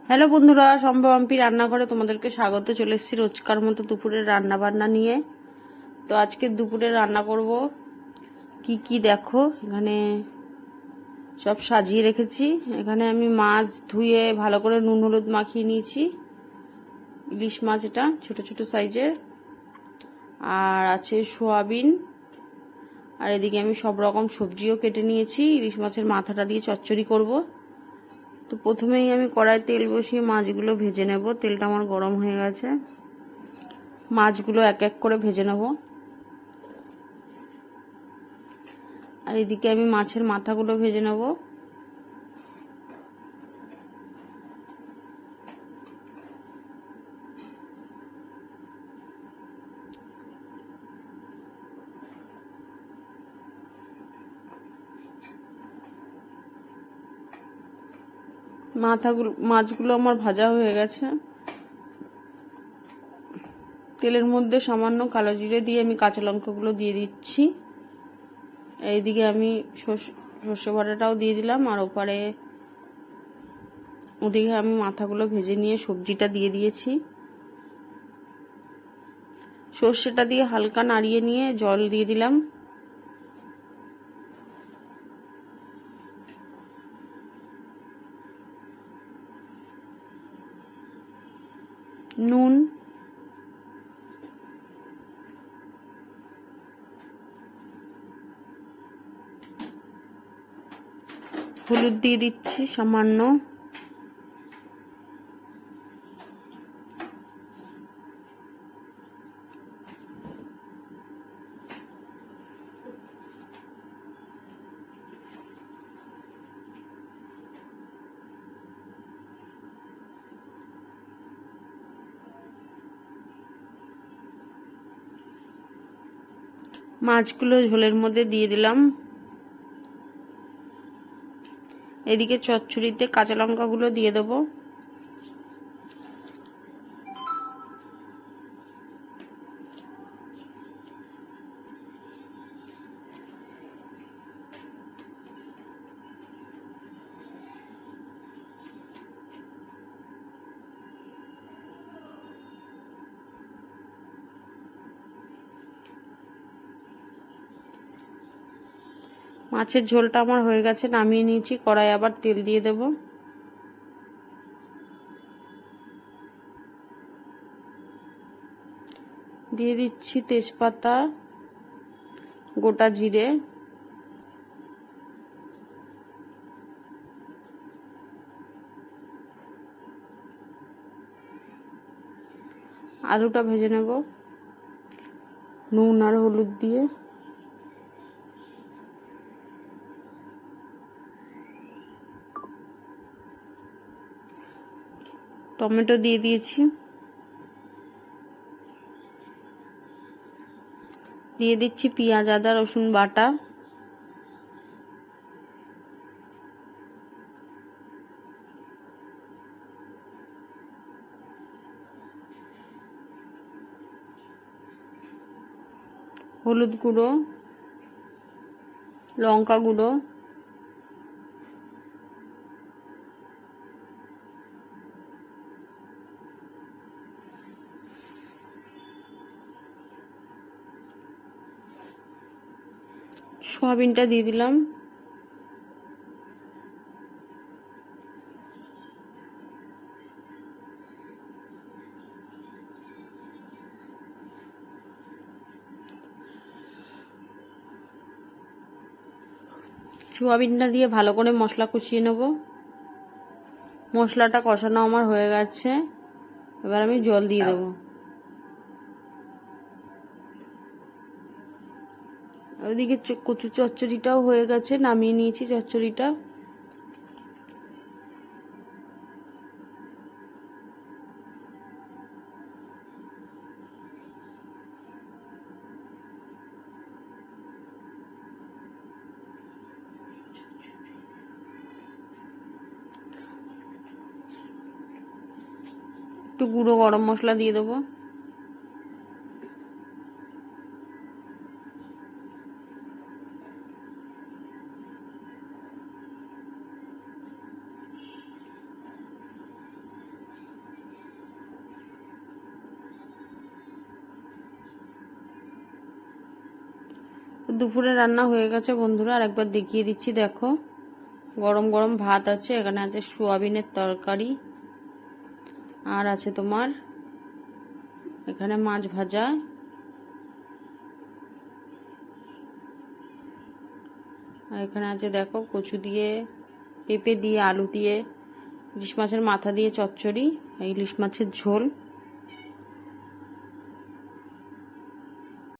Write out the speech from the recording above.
Hello বন্ধুরা, সম্ভবম্পি রান্নাঘরে তোমাদেরকে স্বাগত। চলে এসেছি রোজকার মতো দুপুরের রান্না বান্না নিয়ে। তো আজকে দুপুরে রান্না করব কি দেখো, এখানে সব সাজিয়ে রেখেছি। এখানে আমি মাছ ধুয়ে ভালো করে নুন হলুদ মাখিয়ে নিয়েছি, ইলিশ মাছ, এটা ছোট ছোট সাইজের। আর আছে সোয়াবিন, আর এদিকে আমি সব রকম সবজিও কেটে নিয়েছি। ইলিশ মাছের মাথাটা দিয়ে চচ্চড়ি করব। তো প্রথমেই আমি কড়াই তেল বসিয়ে মাছগুলো ভেজে নেব। তেলটা আমার গরম হয়ে গেছে, মাছগুলো এক এক করে ভেজে নেব। আর এদিকে আমি মাছের মাথাগুলো ভেজে নেব। মাছগুলো আমার ভাজা হয়ে গেছে। তেলের মধ্যে সামান্য কালো জিরে দিয়ে আমি কাঁচা লঙ্কাগুলো দিয়ে দিচ্ছি। এইদিকে আমি সর্ষে বাটাটাও দিয়ে দিলাম, আর ওদিকে আমি মাথাগুলো ভেজে নিয়ে সবজিটা দিয়ে দিয়েছি। সর্ষেটা দিয়ে হালকা নাড়িয়ে নিয়ে জল দিয়ে দিলাম। নুন, হলুদ দিয়ে দিচ্ছি সামান্য। মাছগুলো ঝোলের মধ্যে দিয়ে দিলাম। এদিকে চচ্চড়িতে কাঁচা লঙ্কাগুলো দিয়ে দেবো। মাছের ঝোলটা আমার হয়ে গেছে, নামিয়ে নিয়েছি। কড়াই আবার তেল দিয়ে দেব। দিয়ে দিচ্ছি তেজপাতা, গোটা জিরে, আলুটা ভেজে নেব নুন আর হলুদ দিয়ে। টমেটো দিয়ে দিয়েছি। দিয়ে দিচ্ছি পেঁয়াজ আদা রসুন বাটা। হলুদ গুঁড়ো, লঙ্কা গুঁড়ো, সয়াবিনটা দিয়ে দিলাম। সয়াবিনটা দিয়ে ভালো করে মশলা কষিয়ে নেব। মশলাটা কষানো আমার হয়ে গেছে, এবার আমি জল দিয়ে দেবো। ওইদিকে কচু চচ্চড়িটাও হয়ে গেছে, নামিয়ে নিয়েছি চচ্চড়িটা। একটু গুঁড়ো গরম মশলা দিয়ে দেবো। দুপুরে রান্না হয়ে গেছে বন্ধুরা, আর একবার দেখিয়ে দিচ্ছি। দেখো গরম গরম ভাত আছে, এখানে আছে সোয়াবিনের তরকারি, আর আছে তোমার এখানে মাছ ভাজা, আর এখানে আছে দেখো কচু দিয়ে, পেঁপে দিয়ে, আলু দিয়ে, ইলিশ মাছের মাথা দিয়ে চচ্চড়ি, ইলিশ মাছের ঝোল।